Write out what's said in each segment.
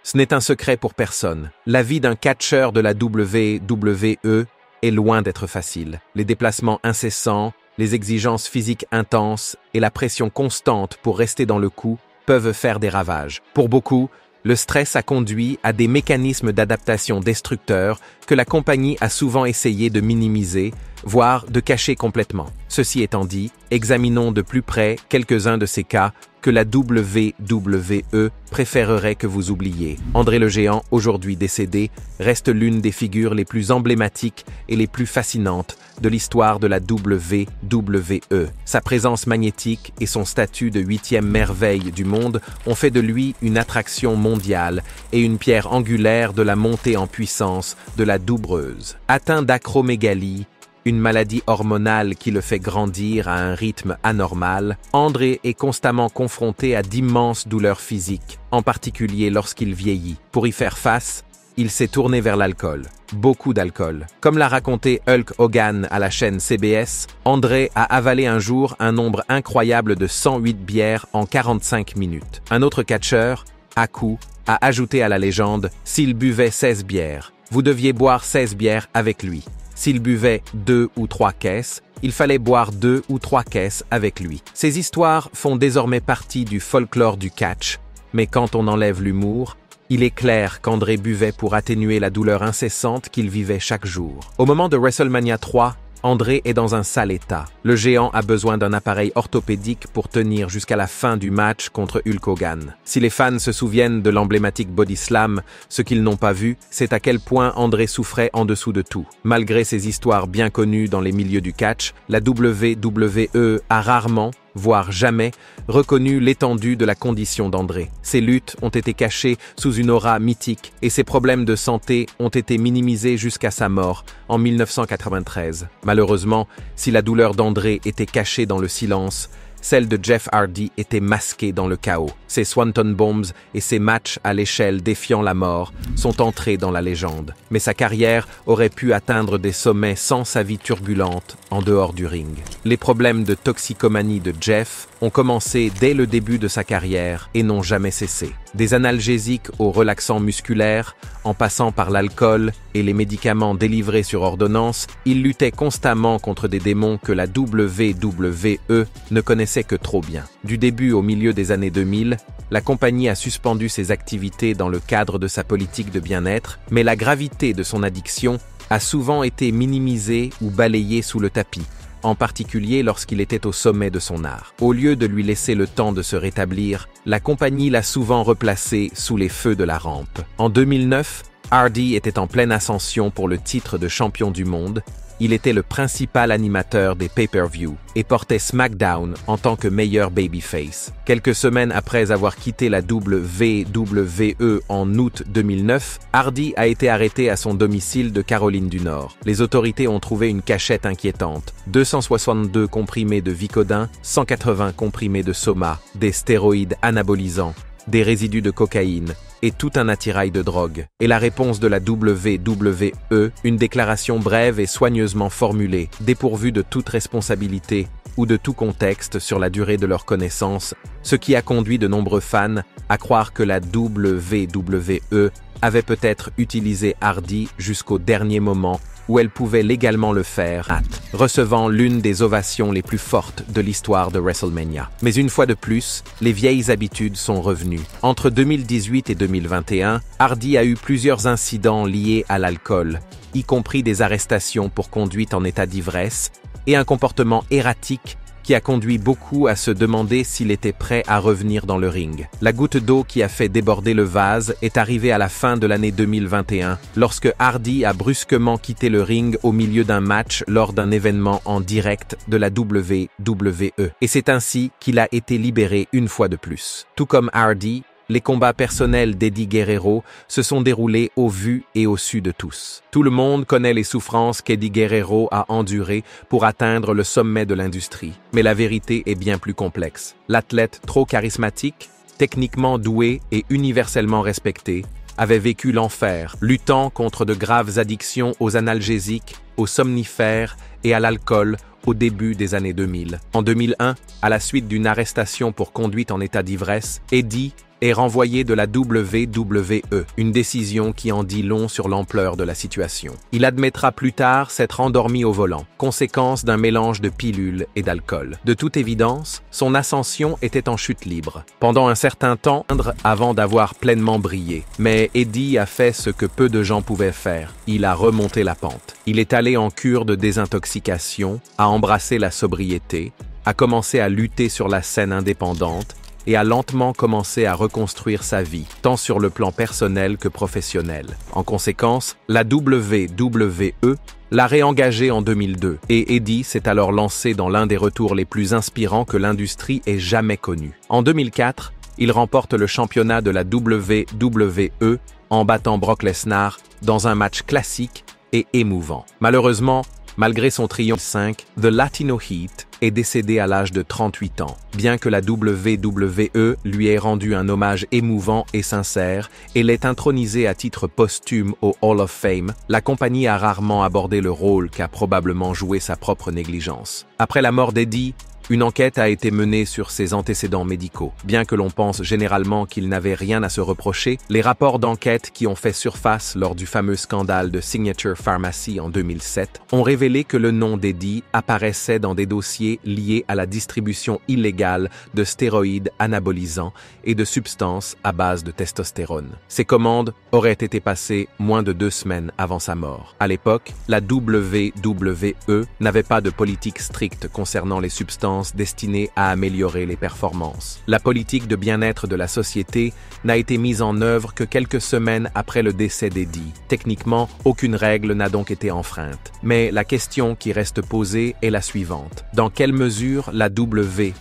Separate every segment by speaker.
Speaker 1: Ce n'est un secret pour personne. La vie d'un catcheur de la WWE est loin d'être facile. Les déplacements incessants, les exigences physiques intenses et la pression constante pour rester dans le coup peuvent faire des ravages. Pour beaucoup, le stress a conduit à des mécanismes d'adaptation destructeurs que la compagnie a souvent essayé de minimiser, voire de cacher complètement. Ceci étant dit, examinons de plus près quelques-uns de ces cas que la WWE préférerait que vous oubliez. André le Géant, aujourd'hui décédé, reste l'une des figures les plus emblématiques et les plus fascinantes de l'histoire de la WWE. Sa présence magnétique et son statut de 8e merveille du monde ont fait de lui une attraction mondiale et une pierre angulaire de la montée en puissance de la doubreuse. Atteint d'acromégalie, une maladie hormonale qui le fait grandir à un rythme anormal, André est constamment confronté à d'immenses douleurs physiques, en particulier lorsqu'il vieillit. Pour y faire face, il s'est tourné vers l'alcool. Beaucoup d'alcool. Comme l'a raconté Hulk Hogan à la chaîne CBS, André a avalé un jour un nombre incroyable de 108 bières en 45 minutes. Un autre catcheur, Haku, a ajouté à la légende « S'il buvait 16 bières, vous deviez boire 16 bières avec lui. S'il buvait 2 ou 3 caisses, il fallait boire 2 ou 3 caisses avec lui. » Ces histoires font désormais partie du folklore du catch, mais quand on enlève l'humour, il est clair qu'André buvait pour atténuer la douleur incessante qu'il vivait chaque jour. Au moment de WrestleMania 3, André est dans un sale état. Le géant a besoin d'un appareil orthopédique pour tenir jusqu'à la fin du match contre Hulk Hogan. Si les fans se souviennent de l'emblématique Body Slam, ce qu'ils n'ont pas vu, c'est à quel point André souffrait en dessous de tout. Malgré ses histoires bien connues dans les milieux du catch, la WWE a rarement, voire jamais, reconnu l'étendue de la condition d'André. Ses luttes ont été cachées sous une aura mythique et ses problèmes de santé ont été minimisés jusqu'à sa mort en 1993. Malheureusement, si la douleur d'André était cachée dans le silence, celle de Jeff Hardy était masquée dans le chaos. Ses Swanton Bombs et ses matchs à l'échelle défiant la mort sont entrés dans la légende. Mais sa carrière aurait pu atteindre des sommets sans sa vie turbulente en dehors du ring. Les problèmes de toxicomanie de Jeff ont commencé dès le début de sa carrière et n'ont jamais cessé. Des analgésiques aux relaxants musculaires, en passant par l'alcool et les médicaments délivrés sur ordonnance, il luttait constamment contre des démons que la WWE ne connaissait que trop bien. Du début au milieu des années 2000, la compagnie a suspendu ses activités dans le cadre de sa politique de bien-être, mais la gravité de son addiction a souvent été minimisée ou balayée sous le tapis, en particulier lorsqu'il était au sommet de son art. Au lieu de lui laisser le temps de se rétablir, la compagnie l'a souvent replacé sous les feux de la rampe. En 2009, Hardy était en pleine ascension pour le titre de champion du monde. Il était le principal animateur des pay-per-view et portait SmackDown en tant que meilleur babyface. Quelques semaines après avoir quitté la WWE en août 2009, Hardy a été arrêté à son domicile de Caroline du Nord. Les autorités ont trouvé une cachette inquiétante. 262 comprimés de Vicodin, 180 comprimés de Soma, des stéroïdes anabolisants, des résidus de cocaïne et tout un attirail de drogue. Et la réponse de la WWE, une déclaration brève et soigneusement formulée, dépourvue de toute responsabilité ou de tout contexte sur la durée de leur connaissance, ce qui a conduit de nombreux fans à croire que la WWE avait peut-être utilisé Hardy jusqu'au dernier moment où elle pouvait légalement le faire, recevant l'une des ovations les plus fortes de l'histoire de WrestleMania. Mais une fois de plus, les vieilles habitudes sont revenues. Entre 2018 et 2021, Hardy a eu plusieurs incidents liés à l'alcool, y compris des arrestations pour conduite en état d'ivresse et un comportement erratique qui a conduit beaucoup à se demander s'il était prêt à revenir dans le ring. La goutte d'eau qui a fait déborder le vase est arrivée à la fin de l'année 2021, lorsque Hardy a brusquement quitté le ring au milieu d'un match lors d'un événement en direct de la WWE. Et c'est ainsi qu'il a été libéré une fois de plus. Tout comme Hardy, les combats personnels d'Eddie Guerrero se sont déroulés au vu et au su de tous. Tout le monde connaît les souffrances qu'Eddie Guerrero a endurées pour atteindre le sommet de l'industrie. Mais la vérité est bien plus complexe. L'athlète trop charismatique, techniquement doué et universellement respecté, avait vécu l'enfer, luttant contre de graves addictions aux analgésiques, aux somnifères et à l'alcool au début des années 2000. En 2001, à la suite d'une arrestation pour conduite en état d'ivresse, Eddie est renvoyé de la WWE, une décision qui en dit long sur l'ampleur de la situation. Il admettra plus tard s'être endormi au volant, conséquence d'un mélange de pilules et d'alcool. De toute évidence, son ascension était en chute libre. Pendant un certain temps, avant d'avoir pleinement brillé. Mais Eddie a fait ce que peu de gens pouvaient faire. Il a remonté la pente. Il est allé en cure de désintoxication, a embrassé la sobriété, a commencé à lutter sur la scène indépendante et a lentement commencé à reconstruire sa vie, tant sur le plan personnel que professionnel. En conséquence, la WWE l'a réengagé en 2002 et Eddie s'est alors lancé dans l'un des retours les plus inspirants que l'industrie ait jamais connus. En 2004, il remporte le championnat de la WWE en battant Brock Lesnar dans un match classique et émouvant. Malheureusement, malgré son triomphe, The Latino Heat est décédé à l'âge de 38 ans. Bien que la WWE lui ait rendu un hommage émouvant et sincère et l'ait intronisé à titre posthume au Hall of Fame, la compagnie a rarement abordé le rôle qu'a probablement joué sa propre négligence. Après la mort d'Eddie, une enquête a été menée sur ses antécédents médicaux. Bien que l'on pense généralement qu'il n'avait rien à se reprocher, les rapports d'enquête qui ont fait surface lors du fameux scandale de Signature Pharmacy en 2007 ont révélé que le nom d'Eddie apparaissait dans des dossiers liés à la distribution illégale de stéroïdes anabolisants et de substances à base de testostérone. Ces commandes auraient été passées moins de 2 semaines avant sa mort. À l'époque, la WWE n'avait pas de politique stricte concernant les substances destinées à améliorer les performances. La politique de bien-être de la société n'a été mise en œuvre que quelques semaines après le décès d'Eddie. Techniquement, aucune règle n'a donc été enfreinte. Mais la question qui reste posée est la suivante. Dans quelle mesure la WWE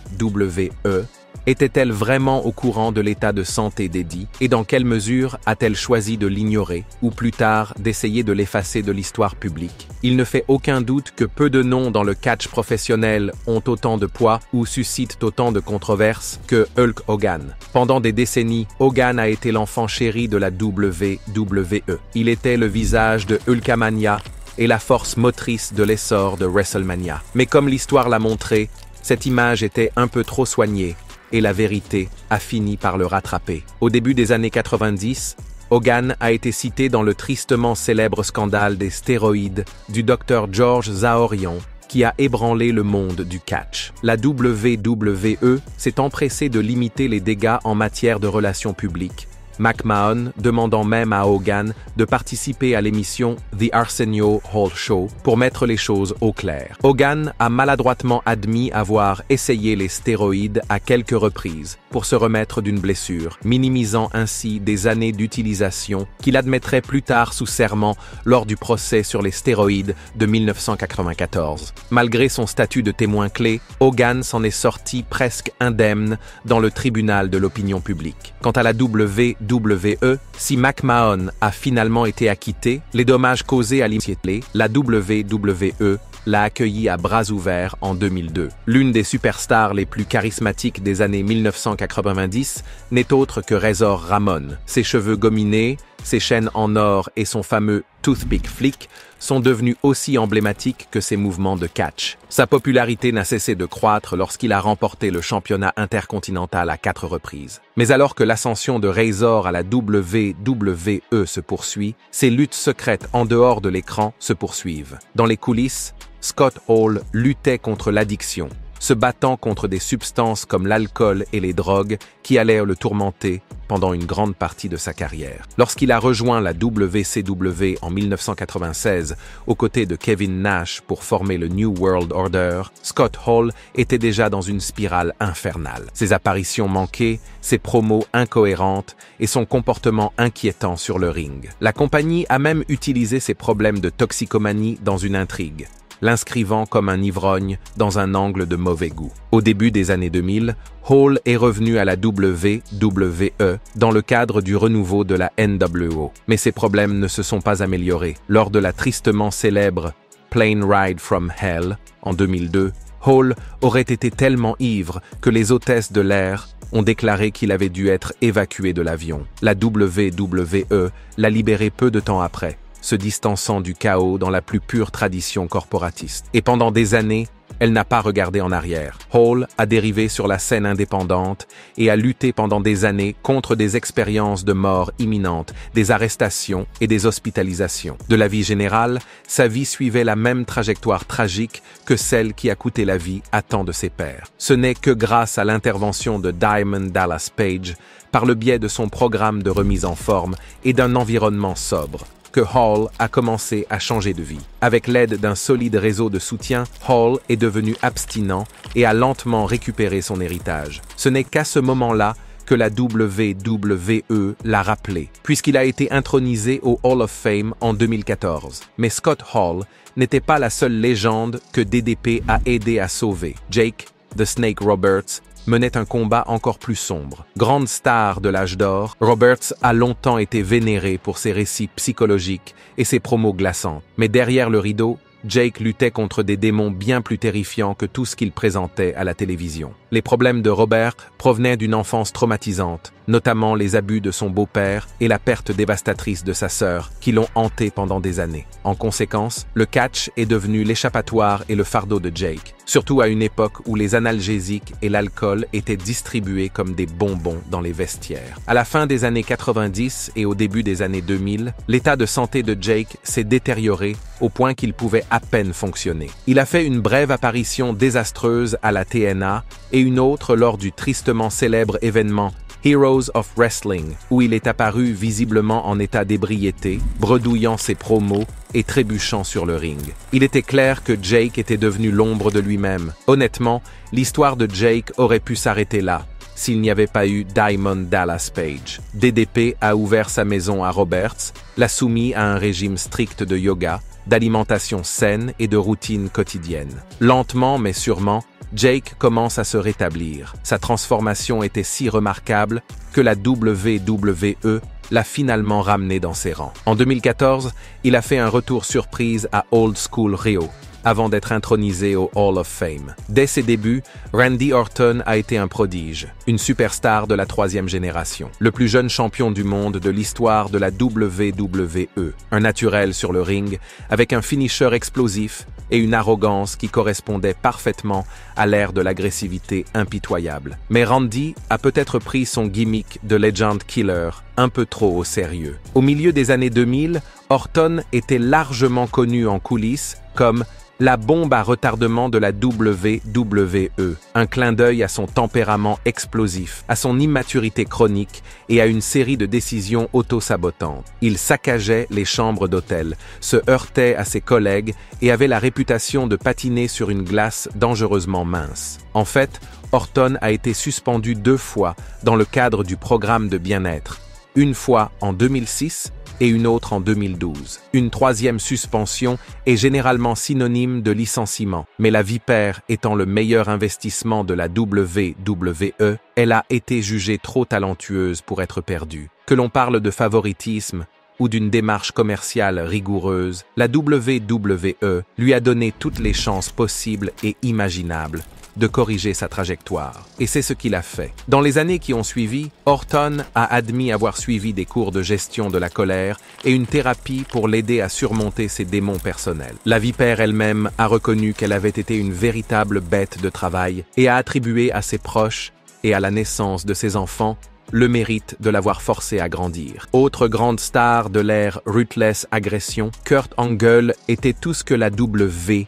Speaker 1: était-elle vraiment au courant de l'état de santé d'Eddie et dans quelle mesure a-t-elle choisi de l'ignorer ou plus tard d'essayer de l'effacer de l'histoire publique? Il ne fait aucun doute que peu de noms dans le catch professionnel ont autant de poids ou suscitent autant de controverses que Hulk Hogan. Pendant des décennies, Hogan a été l'enfant chéri de la WWE. Il était le visage de Hulkamania et la force motrice de l'essor de WrestleMania. Mais comme l'histoire l'a montré, cette image était un peu trop soignée et la vérité a fini par le rattraper. Au début des années 90, Hogan a été cité dans le tristement célèbre scandale des stéroïdes du Dr George Zahorian, qui a ébranlé le monde du catch. La WWE s'est empressée de limiter les dégâts en matière de relations publiques, McMahon demandant même à Hogan de participer à l'émission The Arsenio Hall Show pour mettre les choses au clair. Hogan a maladroitement admis avoir essayé les stéroïdes à quelques reprises pour se remettre d'une blessure, minimisant ainsi des années d'utilisation qu'il admettrait plus tard sous serment lors du procès sur les stéroïdes de 1994. Malgré son statut de témoin clé, Hogan s'en est sorti presque indemne dans le tribunal de l'opinion publique. Quant à la WWE, si McMahon a finalement été acquitté, les dommages causés à l'immunité, la WWE l'a accueilli à bras ouverts en 2002. L'une des superstars les plus charismatiques des années 1990 n'est autre que Razor Ramon. Ses cheveux gominés, ses chaînes en or et son fameux toothpick flick sont devenus aussi emblématiques que ses mouvements de catch. Sa popularité n'a cessé de croître lorsqu'il a remporté le championnat intercontinental à 4 reprises. Mais alors que l'ascension de Razor à la WWE se poursuit, ses luttes secrètes en dehors de l'écran se poursuivent. Dans les coulisses, Scott Hall luttait contre l'addiction, se battant contre des substances comme l'alcool et les drogues qui allaient le tourmenter pendant une grande partie de sa carrière. Lorsqu'il a rejoint la WCW en 1996 aux côtés de Kevin Nash pour former le New World Order, Scott Hall était déjà dans une spirale infernale. Ses apparitions manquées, ses promos incohérentes et son comportement inquiétant sur le ring. La compagnie a même utilisé ses problèmes de toxicomanie dans une intrigue, l'inscrivant comme un ivrogne dans un angle de mauvais goût. Au début des années 2000, Hall est revenu à la WWE dans le cadre du renouveau de la NWO. Mais ses problèmes ne se sont pas améliorés. Lors de la tristement célèbre Plane Ride from Hell en 2002, Hall aurait été tellement ivre que les hôtesses de l'air ont déclaré qu'il avait dû être évacué de l'avion. La WWE l'a libéré peu de temps après, se distançant du chaos dans la plus pure tradition corporatiste. Et pendant des années, Elle n'a pas regardé en arrière. Hall a dérivé sur la scène indépendante et a lutté pendant des années contre des expériences de mort imminente, des arrestations et des hospitalisations. De la vie générale, sa vie suivait la même trajectoire tragique que celle qui a coûté la vie à tant de ses pairs. Ce n'est que grâce à l'intervention de Diamond Dallas Page, par le biais de son programme de remise en forme et d'un environnement sobre, que Hall a commencé à changer de vie. Avec l'aide d'un solide réseau de soutien, Hall est devenu abstinent et a lentement récupéré son héritage. Ce n'est qu'à ce moment-là que la WWE l'a rappelé, puisqu'il a été intronisé au Hall of Fame en 2014. Mais Scott Hall n'était pas la seule légende que DDP a aidé à sauver. Jake, The Snake Roberts, menait un combat encore plus sombre. Grande star de l'âge d'or, Roberts a longtemps été vénéré pour ses récits psychologiques et ses promos glaçantes. Mais derrière le rideau, Jake luttait contre des démons bien plus terrifiants que tout ce qu'il présentait à la télévision. Les problèmes de Robert provenaient d'une enfance traumatisante, notamment les abus de son beau-père et la perte dévastatrice de sa sœur, qui l'ont hanté pendant des années. En conséquence, le catch est devenu l'échappatoire et le fardeau de Jake, surtout à une époque où les analgésiques et l'alcool étaient distribués comme des bonbons dans les vestiaires. À la fin des années 90 et au début des années 2000, l'état de santé de Jake s'est détérioré au point qu'il pouvait à peine fonctionner. Il a fait une brève apparition désastreuse à la TNA et une autre lors du tristement célèbre événement Heroes of Wrestling, où il est apparu visiblement en état d'ébriété, bredouillant ses promos et trébuchant sur le ring. Il était clair que Jake était devenu l'ombre de lui-même. Honnêtement, l'histoire de Jake aurait pu s'arrêter là, s'il n'y avait pas eu Diamond Dallas Page. DDP a ouvert sa maison à Roberts, l'a soumis à un régime strict de yoga, d'alimentation saine et de routine quotidienne. Lentement mais sûrement, Jake commence à se rétablir. Sa transformation était si remarquable que la WWE l'a finalement ramené dans ses rangs. En 2014, il a fait un retour surprise à Old School Rio, avant d'être intronisé au Hall of Fame. Dès ses débuts, Randy Orton a été un prodige, une superstar de la 3e génération, le plus jeune champion du monde de l'histoire de la WWE, un naturel sur le ring, avec un finisher explosif et une arrogance qui correspondait parfaitement à l'ère de l'agressivité impitoyable. Mais Randy a peut-être pris son gimmick de Legend Killer un peu trop au sérieux. Au milieu des années 2000, Orton était largement connu en coulisses comme la bombe à retardement de la WWE, un clin d'œil à son tempérament explosif, à son immaturité chronique et à une série de décisions auto-sabotantes. Il saccageait les chambres d'hôtel, se heurtait à ses collègues et avait la réputation de patiner sur une glace dangereusement mince. En fait, Orton a été suspendu 2 fois dans le cadre du programme de bien-être, une fois en 2006 et une autre en 2012. Une 3e suspension est généralement synonyme de licenciement, mais la vipère étant le meilleur investissement de la WWE, elle a été jugée trop talentueuse pour être perdue. Que l'on parle de favoritisme ou d'une démarche commerciale rigoureuse, la WWE lui a donné toutes les chances possibles et imaginables de corriger sa trajectoire. Et c'est ce qu'il a fait. Dans les années qui ont suivi, Orton a admis avoir suivi des cours de gestion de la colère et une thérapie pour l'aider à surmonter ses démons personnels. La vipère elle-même a reconnu qu'elle avait été une véritable bête de travail et a attribué à ses proches et à la naissance de ses enfants le mérite de l'avoir forcé à grandir. Autre grande star de l'ère Ruthless Aggression, Kurt Angle était tout ce que la WWE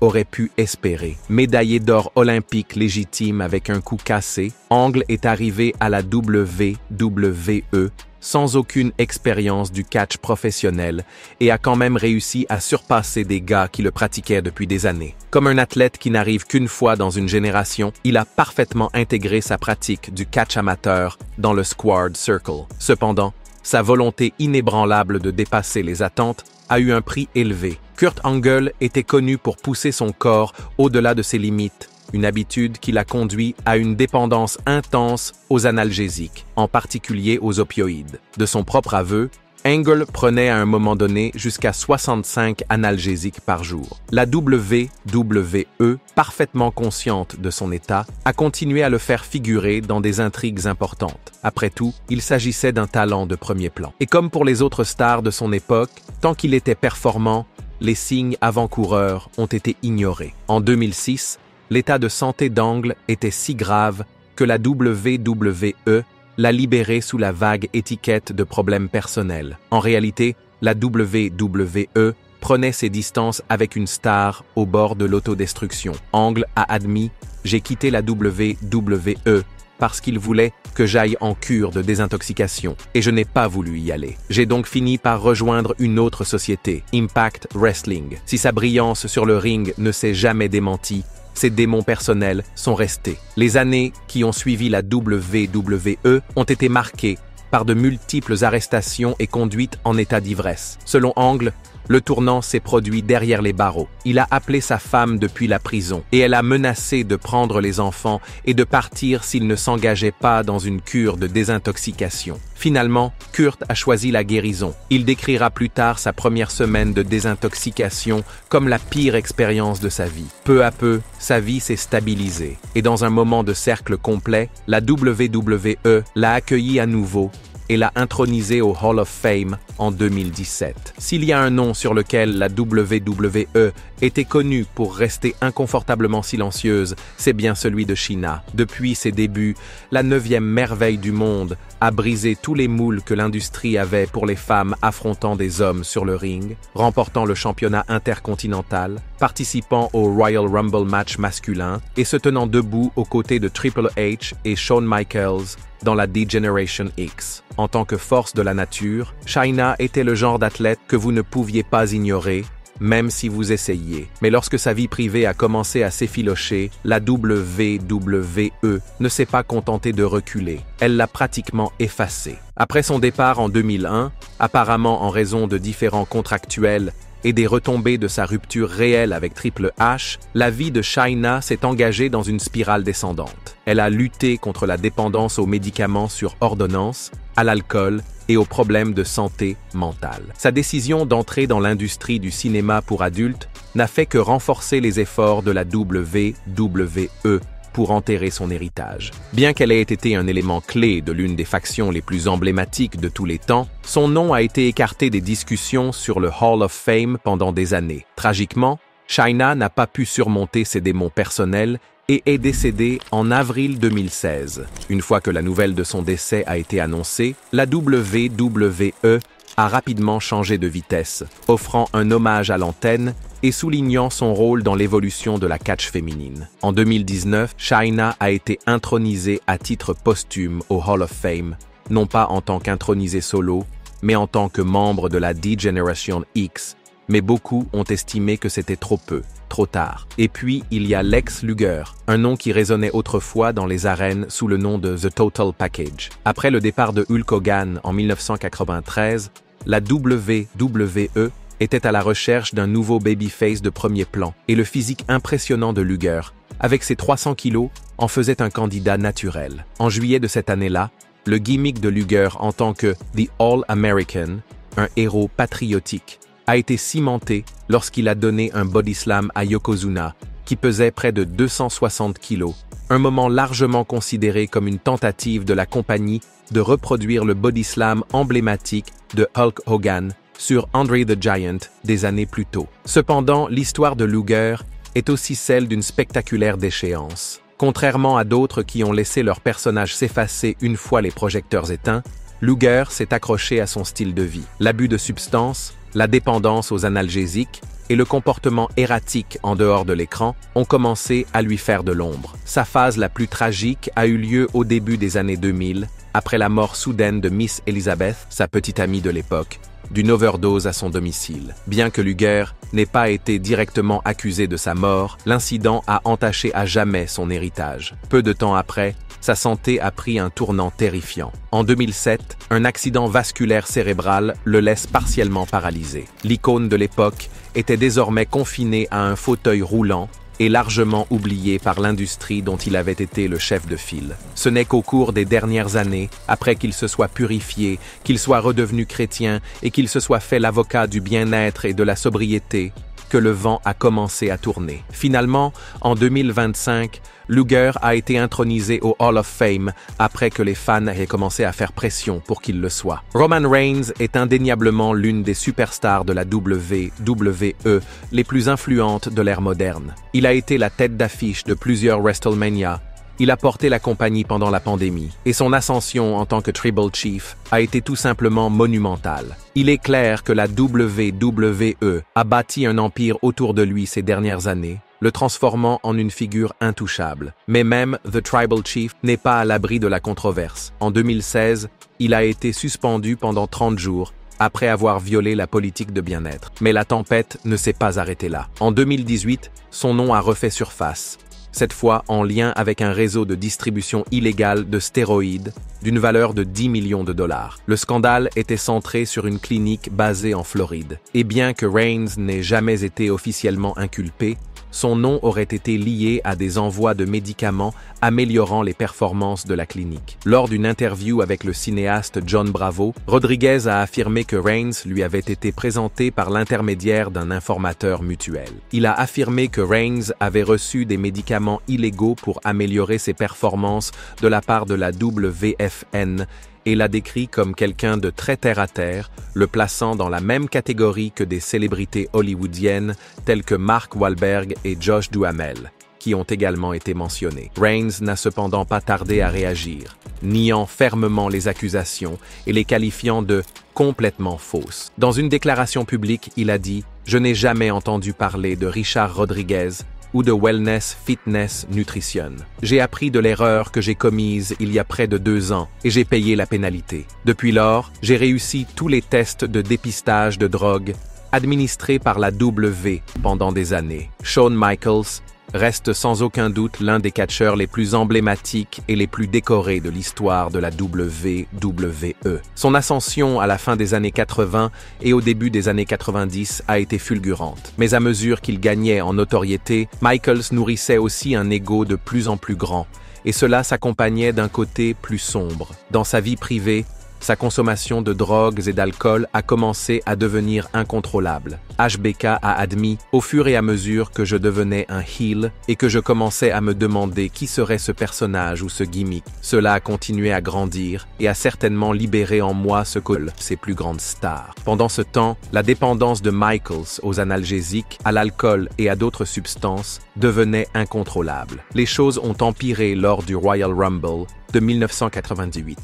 Speaker 1: aurait pu espérer. Médaillé d'or olympique légitime avec un coup cassé, Angle est arrivé à la WWE sans aucune expérience du catch professionnel et a quand même réussi à surpasser des gars qui le pratiquaient depuis des années. Comme un athlète qui n'arrive qu'une fois dans une génération, il a parfaitement intégré sa pratique du catch amateur dans le Squared Circle. Cependant, sa volonté inébranlable de dépasser les attentes a eu un prix élevé. Kurt Angle était connu pour pousser son corps au-delà de ses limites, une habitude qui l'a conduit à une dépendance intense aux analgésiques, en particulier aux opioïdes. De son propre aveu, Angle prenait à un moment donné jusqu'à 65 analgésiques par jour. La WWE, parfaitement consciente de son état, a continué à le faire figurer dans des intrigues importantes. Après tout, il s'agissait d'un talent de premier plan. Et comme pour les autres stars de son époque, tant qu'il était performant, les signes avant-coureurs ont été ignorés. En 2006, l'état de santé d'Angle était si grave que la WWE l'a libéré sous la vague étiquette de problèmes personnels. En réalité, la WWE prenait ses distances avec une star au bord de l'autodestruction. Angle a admis « J'ai quitté la WWE parce qu'il voulait que j'aille en cure de désintoxication et je n'ai pas voulu y aller. J'ai donc fini par rejoindre une autre société, Impact Wrestling. Si sa brillance sur le ring ne s'est jamais démentie, ses démons personnels sont restés. Les années qui ont suivi la WWE ont été marquées par de multiples arrestations et conduites en état d'ivresse. Selon Angle, le tournant s'est produit derrière les barreaux. Il a appelé sa femme depuis la prison et elle a menacé de prendre les enfants et de partir s'il ne s'engageait pas dans une cure de désintoxication. Finalement, Kurt a choisi la guérison. Il décrira plus tard sa première semaine de désintoxication comme la pire expérience de sa vie. Peu à peu, sa vie s'est stabilisée et dans un moment de cercle complet, la WWE l'a accueilli à nouveau et l'a intronisé au Hall of Fame en 2017. S'il y a un nom sur lequel la WWE était connue pour rester inconfortablement silencieuse, c'est bien celui de Chyna. Depuis ses débuts, la 9e merveille du monde a brisé tous les moules que l'industrie avait pour les femmes affrontant des hommes sur le ring, remportant le championnat intercontinental, participant au Royal Rumble match masculin et se tenant debout aux côtés de Triple H et Shawn Michaels dans la D-Generation X. En tant que force de la nature, Chyna était le genre d'athlète que vous ne pouviez pas ignorer, même si vous essayiez. Mais lorsque sa vie privée a commencé à s'effilocher, la WWE ne s'est pas contentée de reculer. Elle l'a pratiquement effacée. Après son départ en 2001, apparemment en raison de différends contractuels et des retombées de sa rupture réelle avec Triple H, la vie de Chyna s'est engagée dans une spirale descendante. Elle a lutté contre la dépendance aux médicaments sur ordonnance, à l'alcool et aux problèmes de santé mentale. Sa décision d'entrer dans l'industrie du cinéma pour adultes n'a fait que renforcer les efforts de la WWE pour enterrer son héritage. Bien qu'elle ait été un élément clé de l'une des factions les plus emblématiques de tous les temps, son nom a été écarté des discussions sur le Hall of Fame pendant des années. Tragiquement, Chyna n'a pas pu surmonter ses démons personnels et est décédée en avril 2016. Une fois que la nouvelle de son décès a été annoncée, la WWE a rapidement changé de vitesse, offrant un hommage à l'antenne et soulignant son rôle dans l'évolution de la catch féminine. En 2019, Chyna a été intronisée à titre posthume au Hall of Fame, non pas en tant qu'intronisée solo, mais en tant que membre de la D-Generation X, mais beaucoup ont estimé que c'était trop peu, trop tard. Et puis, il y a Lex Luger, un nom qui résonnait autrefois dans les arènes sous le nom de The Total Package. Après le départ de Hulk Hogan en 1993, la WWE était à la recherche d'un nouveau babyface de premier plan, et le physique impressionnant de Luger, avec ses 300 kilos, en faisait un candidat naturel. En juillet de cette année-là, le gimmick de Luger en tant que The All-American, un héros patriotique, a été cimenté lorsqu'il a donné un body slam à Yokozuna, qui pesait près de 260 kilos, un moment largement considéré comme une tentative de la compagnie de reproduire le body slam emblématique de Hulk Hogan sur Andre the Giant des années plus tôt. Cependant, l'histoire de Luger est aussi celle d'une spectaculaire déchéance. Contrairement à d'autres qui ont laissé leur personnage s'effacer une fois les projecteurs éteints, Luger s'est accroché à son style de vie. L'abus de substances, la dépendance aux analgésiques et le comportement erratique en dehors de l'écran ont commencé à lui faire de l'ombre. Sa phase la plus tragique a eu lieu au début des années 2000, après la mort soudaine de Miss Elizabeth, sa petite amie de l'époque, d'une overdose à son domicile. Bien que Luger n'ait pas été directement accusé de sa mort, l'incident a entaché à jamais son héritage. Peu de temps après, sa santé a pris un tournant terrifiant. En 2007, un accident vasculaire cérébral le laisse partiellement paralysé. L'icône de l'époque était désormais confiné à un fauteuil roulant et largement oublié par l'industrie dont il avait été le chef de file. Ce n'est qu'au cours des dernières années, après qu'il se soit purifié, qu'il soit redevenu chrétien et qu'il se soit fait l'avocat du bien-être et de la sobriété, que le vent a commencé à tourner. Finalement, en 2025, Luger a été intronisé au Hall of Fame après que les fans aient commencé à faire pression pour qu'il le soit. Roman Reigns est indéniablement l'une des superstars de la WWE les plus influentes de l'ère moderne. Il a été la tête d'affiche de plusieurs WrestleMania. Il a porté la compagnie pendant la pandémie, et son ascension en tant que Tribal Chief a été tout simplement monumentale. Il est clair que la WWE a bâti un empire autour de lui ces dernières années, le transformant en une figure intouchable. Mais même The Tribal Chief n'est pas à l'abri de la controverse. En 2016, il a été suspendu pendant 30 jours, après avoir violé la politique de bien-être. Mais la tempête ne s'est pas arrêtée là. En 2018, son nom a refait surface, cette fois en lien avec un réseau de distribution illégale de stéroïdes d'une valeur de 10 millions de dollars. Le scandale était centré sur une clinique basée en Floride. Et bien que Reigns n'ait jamais été officiellement inculpé, son nom aurait été lié à des envois de médicaments améliorant les performances de la clinique. Lors d'une interview avec le cinéaste John Bravo, Rodriguez a affirmé que Reigns lui avait été présenté par l'intermédiaire d'un informateur mutuel. Il a affirmé que Reigns avait reçu des médicaments illégaux pour améliorer ses performances de la part de la WFN et l'a décrit comme quelqu'un de très terre-à-terre, le plaçant dans la même catégorie que des célébrités hollywoodiennes telles que Mark Wahlberg et Josh Duhamel, qui ont également été mentionnés. Reigns n'a cependant pas tardé à réagir, niant fermement les accusations et les qualifiant de complètement fausses. Dans une déclaration publique, il a dit « Je n'ai jamais entendu parler de Richard Rodriguez ou de Wellness Fitness Nutrition. J'ai appris de l'erreur que j'ai commise il y a près de 2 ans et j'ai payé la pénalité. Depuis lors, j'ai réussi tous les tests de dépistage de drogue administrés par la W pendant des années. Shawn Michaels reste sans aucun doute l'un des catcheurs les plus emblématiques et les plus décorés de l'histoire de la WWE. Son ascension à la fin des années 80 et au début des années 90 a été fulgurante. Mais à mesure qu'il gagnait en notoriété, Michaels nourrissait aussi un ego de plus en plus grand, et cela s'accompagnait d'un côté plus sombre. Dans sa vie privée, sa consommation de drogues et d'alcool a commencé à devenir incontrôlable. HBK a admis, au fur et à mesure que je devenais un heel et que je commençais à me demander qui serait ce personnage ou ce gimmick, cela a continué à grandir et a certainement libéré en moi ce que ses plus grandes stars. Pendant ce temps, la dépendance de Michaels aux analgésiques, à l'alcool et à d'autres substances devenait incontrôlable. Les choses ont empiré lors du Royal Rumble de 1998.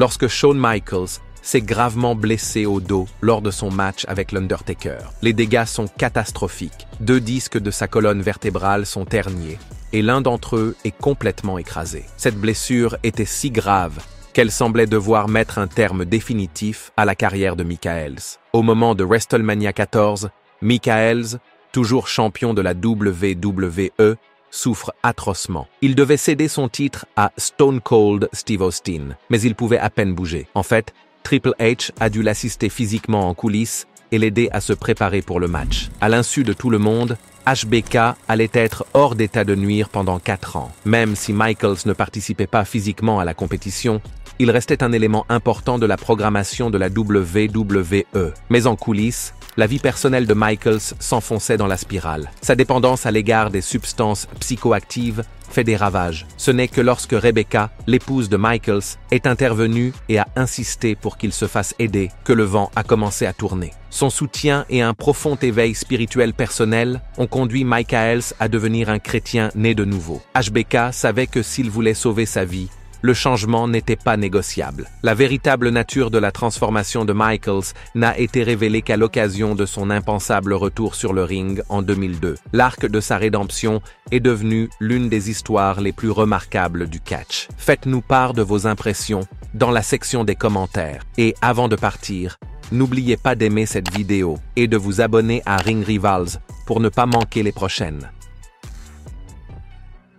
Speaker 1: Lorsque Shawn Michaels s'est gravement blessé au dos lors de son match avec l'Undertaker. Les dégâts sont catastrophiques. 2 disques de sa colonne vertébrale sont herniés et l'un d'entre eux est complètement écrasé. Cette blessure était si grave qu'elle semblait devoir mettre un terme définitif à la carrière de Michaels. Au moment de WrestleMania 14, Michaels, toujours champion de la WWE, souffre atrocement. Il devait céder son titre à Stone Cold Steve Austin, mais il pouvait à peine bouger. En fait, Triple H a dû l'assister physiquement en coulisses et l'aider à se préparer pour le match. À l'insu de tout le monde, HBK allait être hors d'état de nuire pendant 4 ans. Même si Michaels ne participait pas physiquement à la compétition, il restait un élément important de la programmation de la WWE. Mais en coulisses, la vie personnelle de Michaels s'enfonçait dans la spirale. Sa dépendance à l'égard des substances psychoactives fait des ravages. Ce n'est que lorsque Rebecca, l'épouse de Michaels, est intervenue et a insisté pour qu'il se fasse aider que le vent a commencé à tourner. Son soutien et un profond éveil spirituel personnel ont conduit Michaels à devenir un chrétien né de nouveau. HBK savait que s'il voulait sauver sa vie, le changement n'était pas négociable. La véritable nature de la transformation de Michaels n'a été révélée qu'à l'occasion de son impensable retour sur le ring en 2002. L'arc de sa rédemption est devenu l'une des histoires les plus remarquables du catch. Faites-nous part de vos impressions dans la section des commentaires. Et avant de partir, n'oubliez pas d'aimer cette vidéo et de vous abonner à Ring Rivals pour ne pas manquer les prochaines.